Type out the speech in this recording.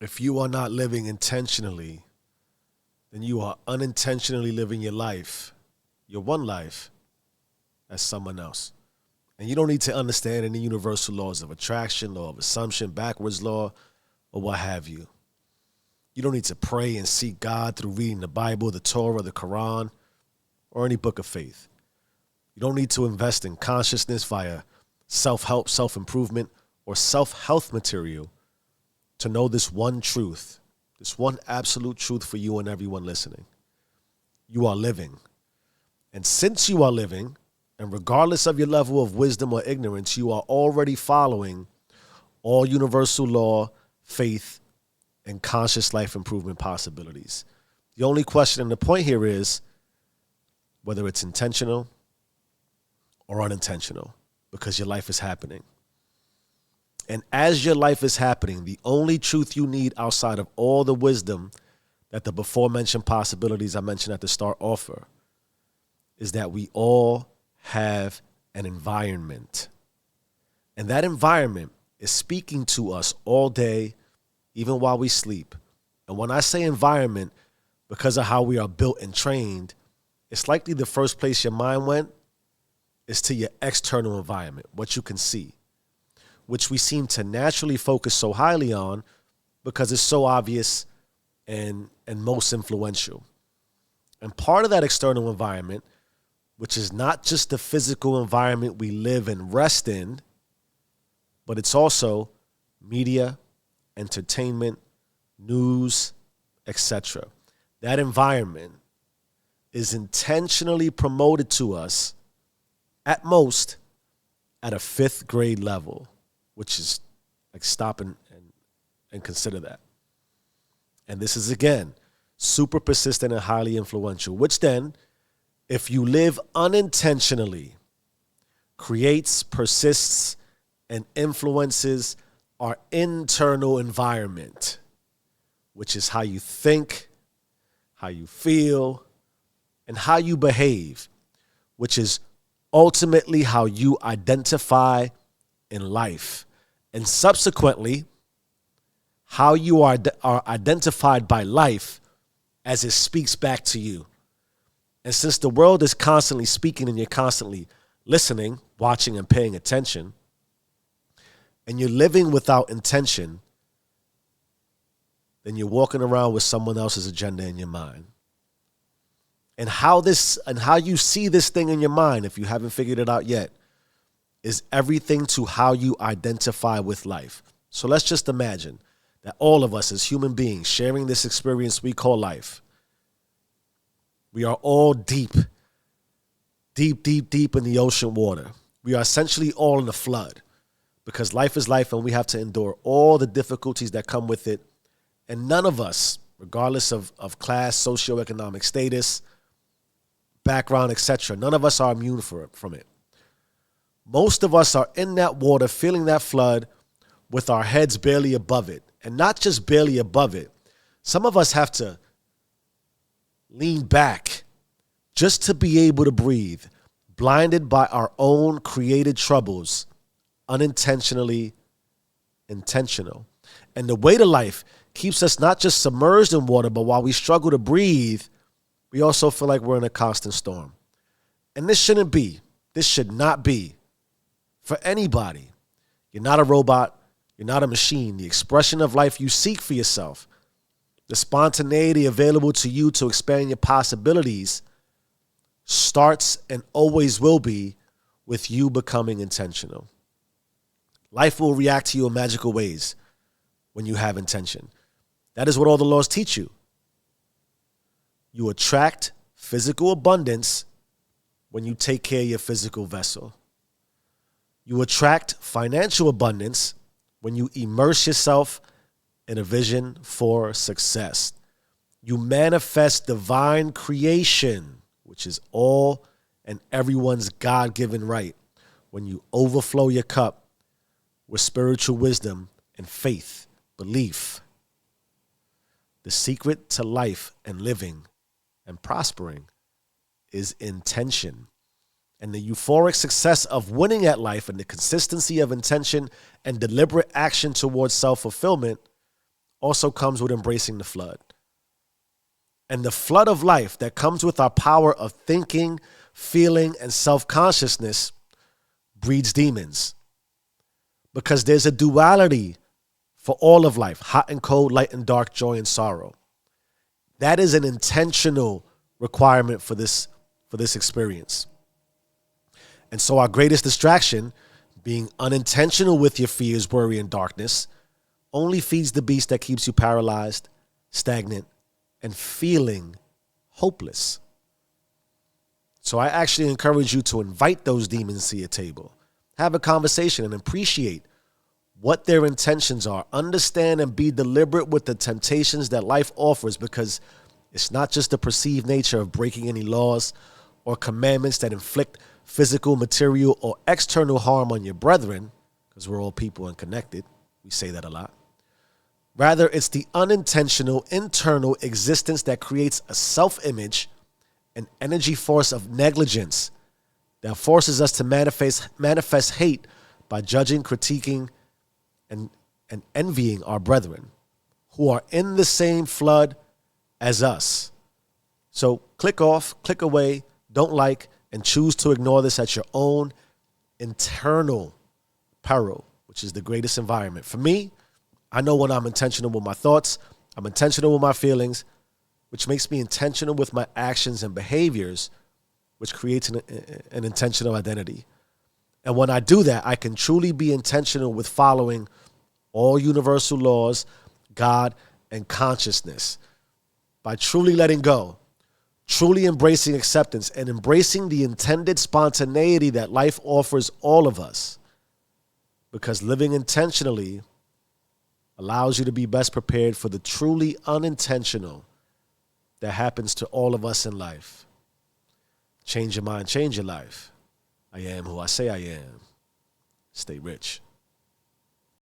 If you are not living intentionally, then you are unintentionally living your life, your one life, as someone else. And you don't need to understand any universal laws of attraction, law of assumption, backwards law, or what have you. You don't need to pray and seek God through reading the Bible, the Torah, the Quran, or any book of faith. You don't need to invest in consciousness via self-help, self-improvement, or self-health material to know this one truth, this one absolute truth for you and everyone listening. You are living. And since you are living, and regardless of your level of wisdom or ignorance, you are already following all universal law, faith, and conscious life improvement possibilities. The only question and the point here is whether it's intentional or unintentional, because your life is happening. And as your life is happening, the only truth you need outside of all the wisdom that the before mentioned possibilities I mentioned at the start offer is that we all have an environment. And that environment is speaking to us all day, even while we sleep. And when I say environment, because of how we are built and trained, it's likely the first place your mind went is to your external environment, what you can see, which we seem to naturally focus so highly on because it's so obvious and most influential. And part of that external environment, which is not just the physical environment we live and rest in, but it's also media, entertainment, news, etc. That environment is intentionally promoted to us at most at a 5th grade level, which is like stop and consider that. And this is, again, super persistent and highly influential, which then, if you live unintentionally, creates, persists, and influences our internal environment, which is how you think, how you feel, and how you behave, which is ultimately how you identify in life, and subsequently how you are identified by life as it speaks back to you. And since the world is constantly speaking and you're constantly listening, watching, and paying attention, and you're living without intention, then you're walking around with someone else's agenda in your mind. And how you see this thing in your mind, if you haven't figured it out yet, is everything to how you identify with life. So let's just imagine that all of us as human beings sharing this experience we call life, we are all deep in the ocean water. We are essentially all in a flood because life is life and we have to endure all the difficulties that come with it. And none of us, regardless of class, socioeconomic status, background, etc., none of us are immune from it. Most of us are in that water, feeling that flood with our heads barely above it. And not just barely above it. Some of us have to lean back just to be able to breathe, blinded by our own created troubles, unintentionally intentional. And the weight of life keeps us not just submerged in water, but while we struggle to breathe, we also feel like we're in a constant storm. And this shouldn't be. This should not be for anybody. You're not a robot. You're not a machine. The expression of life you seek for yourself, the spontaneity available to you to expand your possibilities, starts and always will be with you becoming intentional. Life will react to you in magical ways when you have intention. That is what all the laws teach you. You attract physical abundance when you take care of your physical vessel. You attract financial abundance when you immerse yourself in a vision for success. You manifest divine creation, which is all and everyone's God-given right, when you overflow your cup with spiritual wisdom and faith, belief. The secret to life and living and prospering is intention. And the euphoric success of winning at life and the consistency of intention and deliberate action towards self-fulfillment also comes with embracing the flood. And the flood of life that comes with our power of thinking, feeling, and self-consciousness breeds demons. Because there's a duality for all of life: hot and cold, light and dark, joy and sorrow. That is an intentional requirement for this experience. And so our greatest distraction, being unintentional with your fears, worry, and darkness, only feeds the beast that keeps you paralyzed, stagnant, and feeling hopeless. So I actually encourage you to invite those demons to your table. Have a conversation and appreciate what their intentions are. Understand and be deliberate with the temptations that life offers, because it's not just the perceived nature of breaking any laws or commandments that inflict physical, material, or external harm on your brethren, because we're all people and connected. We say that a lot. Rather, it's the unintentional, internal existence that creates a self-image, an energy force of negligence that forces us to manifest hate by judging, critiquing, and envying our brethren who are in the same flood as us. So click off, click away, don't like, and choose to ignore this at your own internal peril, which is the greatest environment. For me, I know when I'm intentional with my thoughts, I'm intentional with my feelings, which makes me intentional with my actions and behaviors, which creates an intentional identity. And when I do that, I can truly be intentional with following all universal laws, God, and consciousness. By truly letting go, truly embracing acceptance, and embracing the intended spontaneity that life offers all of us. Because living intentionally allows you to be best prepared for the truly unintentional that happens to all of us in life. Change your mind, change your life. I am who I say I am. Stay rich.